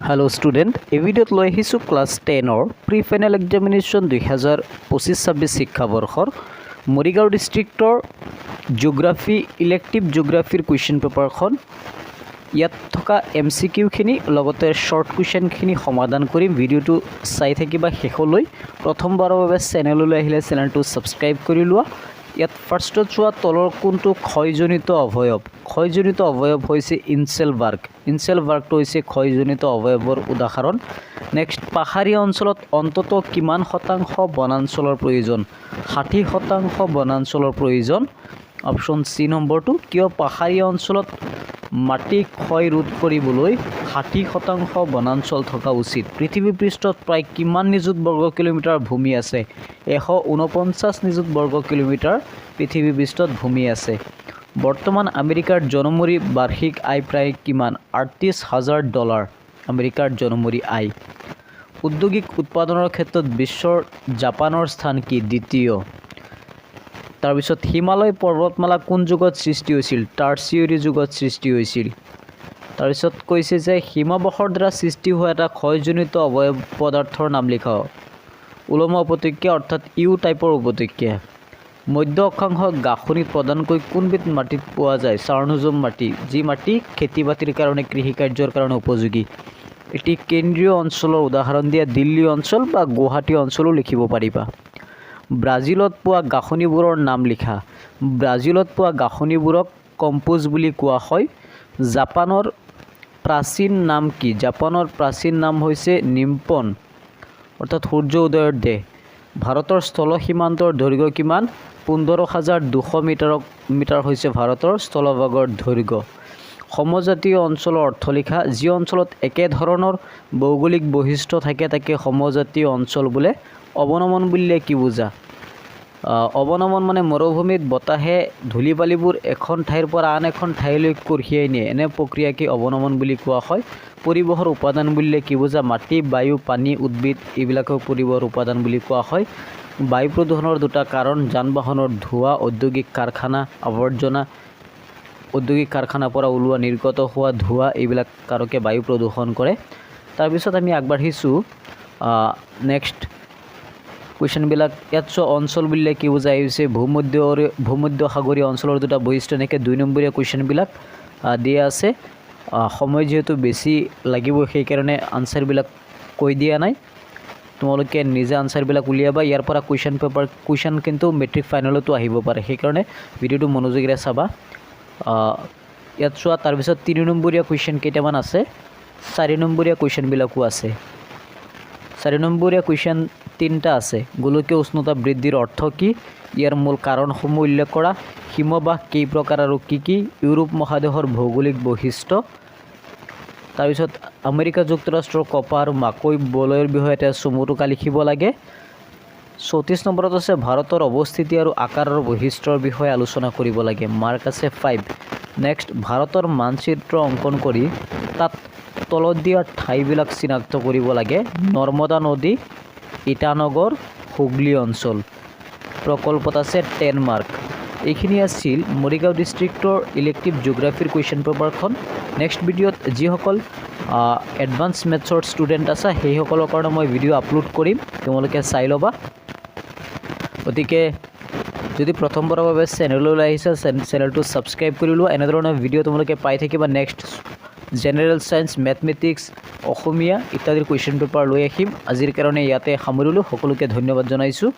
Hello student এই ভিডিওত লৈ আহিছোঁ ক্লাছ 10 প্ৰি ফাইনেল এক্সামিনেশ্যন 2025-26 শিক্ষাবৰ্ষৰ মৰিগাঁও ডিষ্ট্ৰিক্টৰ জিঅ'গ্ৰাফি ইলেক্টিভ জিঅ'গ্ৰাফিৰ কুৱেশ্যন পেপাৰখন ইয়াত থকা এমচিকিউখিনি লগতে শৰ্ট কুৱেশ্যনখিনি সমাধান কৰিম। ভিডিঅ'টো চাই থাকিবা শেষলৈ। প্ৰথমবাৰৰ বাবে চেনেললৈ আহিলে চেনেলটো ছাবস্ক্ৰাইব কৰি লোৱা। ইয়াত ফাৰ্ষ্টত চোৱা তলৰ কোনটো ক্ষয়জনিত অৱয়ব। ক্ষয়জনিত অৱয়ব হৈছে ইনচেলবাৰ্গ। ইনচেলবাৰ্গটো হৈছে ক্ষয়জনিত অৱয়ৱৰ উদাহৰণ। নেক্সট, পাহাৰীয়া অঞ্চলত অন্তত কিমান শতাংশ বনাঞ্চলৰ প্ৰয়োজন? 60% বনাঞ্চলৰ প্ৰয়োজন। অপশ্যন চি নম্বৰটো, কিয় পাহাৰীয়া অঞ্চলত মাটি ক্ষয় ৰোধ কৰিবলৈ 60% বনাঞ্চল থকা উচিত? পৃথিৱী পৃষ্ঠত প্ৰায় কিমান নিযুত বৰ্গ কিলোমিটাৰ ভূমি আছে? 149 নিযুত বৰ্গ কিলোমিটাৰ পৃথিৱী পৃষ্ঠত ভূমি আছে। বৰ্তমান আমেৰিকাৰ জনমূৰি বাৰ্ষিক আয় প্ৰায় কিমান? $38,000 আমেৰিকাৰ জনমূৰি আয়। ঔদ্যোগিক উৎপাদনৰ ক্ষেত্ৰত বিশ্বৰ জাপানৰ স্থান কি? দ্বিতীয়। তাৰপিছত হিমালয় পৰ্বতমালা কোন যুগত সৃষ্টি হৈছিল? টাৰ্চিয়ৰী যুগত সৃষ্টি হৈছিল। তাৰপিছত কৈছে যে হিমবাহৰ দ্বাৰা সৃষ্টি হোৱা এটা ক্ষয়জনিত অৱয়ব পদাৰ্থৰ নাম লিখা। উলমা উপত্যকা অৰ্থাৎ ইউ টাইপৰ উপত্যকা। মধ্য অক্ষাংশ গাঁথনিত প্ৰধানকৈ কোনবিধ মাটিত পোৱা যায়? চাৰ্নোজম মাটি, যি মাটি খেতি বাতিৰ কাৰণে কৃষি কাৰ্যৰ কাৰণে উপযোগী। এটি কেন্দ্ৰীয় অঞ্চলৰ উদাহৰণ দিয়া দিল্লী অঞ্চল বা গুৱাহাটী অঞ্চলো লিখিব পাৰিবা। ব্ৰাজিলত পোৱা গাঁথনিবোৰৰ নাম লিখা। ব্ৰাজিলত পোৱা গাঁথনিবোৰক কম্পোজ বুলি কোৱা হয়। জাপানৰ প্ৰাচীন নাম কি? জাপানৰ প্ৰাচীন নাম হৈছে নিম্পন অৰ্থাৎ সূৰ্য উদয়ৰ দেশ। ভাৰতৰ স্থল সীমান্তৰ দৈৰ্ঘ্য কিমান? 15,200 মিটাৰ হৈছে ভাৰতৰ স্থলভাগৰ দৈৰ্ঘ্য। সমজাতীয় অঞ্চলৰ অৰ্থ লিখা। যি অঞ্চলত একেধৰণৰ ভৌগোলিক বৈশিষ্ট্য থাকে তাকে সমজাতীয় অঞ্চল বোলে। অৱনমন বুলিলে কি বুজা? অৱনমন মানে মৰুভূমিত বতাহে ধূলি বালিবোৰ এখন ঠাইৰ পৰা আন এখন ঠাইলৈ কঢ়িয়াই নিয়ে, এনে প্ৰক্ৰিয়াকে অৱনমন বুলি কোৱা হয়। পৰিৱেশৰ উপাদান বুলিলে কি বুজা? মাটি, বায়ু, পানী, উদ্ভিদ এইবিলাকক পৰিৱেশৰ উপাদান বুলি কোৱা হয়। বায়ু প্ৰদূষণৰ দুটা কাৰণ: যান বাহনৰ ধোঁৱা, ঔদ্যোগিক কাৰখানা আৱৰ্জনা, ঔদ্যোগিক কাৰখানাৰ পৰা ওলোৱা নিৰ্গত হোৱা ধোঁৱা, এইবিলাক কাৰকে বায়ু প্ৰদূষণ কৰে। তাৰপিছত আমি আগবাঢ়িছোঁ নেক্সট কুৱেশ্যনবিলাক। ইয়াত চোৱা অঞ্চল বুলিলে কি বুজাই হৈছে? ভূমধ্য সাগৰীয় অঞ্চলৰ দুটা বৈশিষ্ট্য, এনেকৈ 2 নম্বৰীয়া কুৱেশ্যনবিলাক দিয়া আছে। সময় যিহেতু বেছি লাগিব সেইকাৰণে আনচাৰবিলাক কৈ দিয়া নাই, তোমালোকে নিজে আনচাৰবিলাক উলিয়াবা। ইয়াৰ পৰা কুৱেশ্যন কিন্তু মেট্ৰিক ফাইনেলতো আহিব পাৰে, সেইকাৰণে ভিডিঅ'টো মনোযোগেৰে চাবা। ইয়াত চোৱা তাৰপিছত 3 নম্বৰীয়া কুৱেশ্যন কেইটামান আছে, 4 নম্বৰীয়া কুৱেশ্যনবিলাকো আছে। 4 নম্বৰীয়া কুৱেশ্যন 3টা আছে। গোলকীয় উষ্ণতা বৃদ্ধিৰ অৰ্থ কি? ইয়াৰ মূল কাৰণসমূহ উল্লেখ কৰা। হিমবাহ কেই প্ৰকাৰ আৰু কি কি? ইউৰোপ মহাদেশৰ ভৌগোলিক বৈশিষ্ট্য। তাৰপিছত আমেৰিকা যুক্তৰাষ্ট্ৰৰ কপাহ আৰু মাকৈ বলয়ৰ বিষয়ে এটা চমু টোকা লিখিব লাগে। 34 নম্বৰত আছে ভাৰতৰ অৱস্থিতি আৰু আকাৰৰ বৈশিষ্ট্যৰ বিষয়ে আলোচনা কৰিব লাগে। মাৰ্ক আছে 5। নেক্সট, ভাৰতৰ মানচিত্ৰ অংকন কৰি তাত তলত দিয়া ঠাইবিলাক চিনাক্ত কৰিব লাগে। নৰ্মদা নদী, ইটানগৰ, হুগলী অঞ্চল। প্ৰকল্পত আছে 10 মাৰ্ক। এইখিনি আছিল মৰিগাঁও ডিষ্ট্ৰিক্টৰ ইলেক্টিভ জিঅ'গ্ৰাফিৰ কুৱেশ্যন পেপাৰখন। নেক্সট ভিডিঅ'ত যিসকল এডভান্স মেথছৰ ষ্টুডেণ্ট আছে সেইসকলৰ কাৰণে মই ভিডিঅ' আপলোড কৰিম, তোমালোকে চাই ল'বা। গতিকে যদি প্ৰথমবাৰৰ বাবে চেনেললৈ আহিছে চেনেলটো ছাবস্ক্ৰাইব কৰি লোৱা। এনেধৰণৰ ভিডিঅ' তোমালোকে পাই থাকিবা। নেক্সট জেনেৰেল ছায়েন্স, মেথমেটিক্স, অসমীয়া ইত্যাদিৰ কুৱেশ্যন পেপাৰ লৈ আহিম। আজিৰ কাৰণে ইয়াতে সামৰিলোঁ। সকলোকে ধন্যবাদ জনাইছোঁ।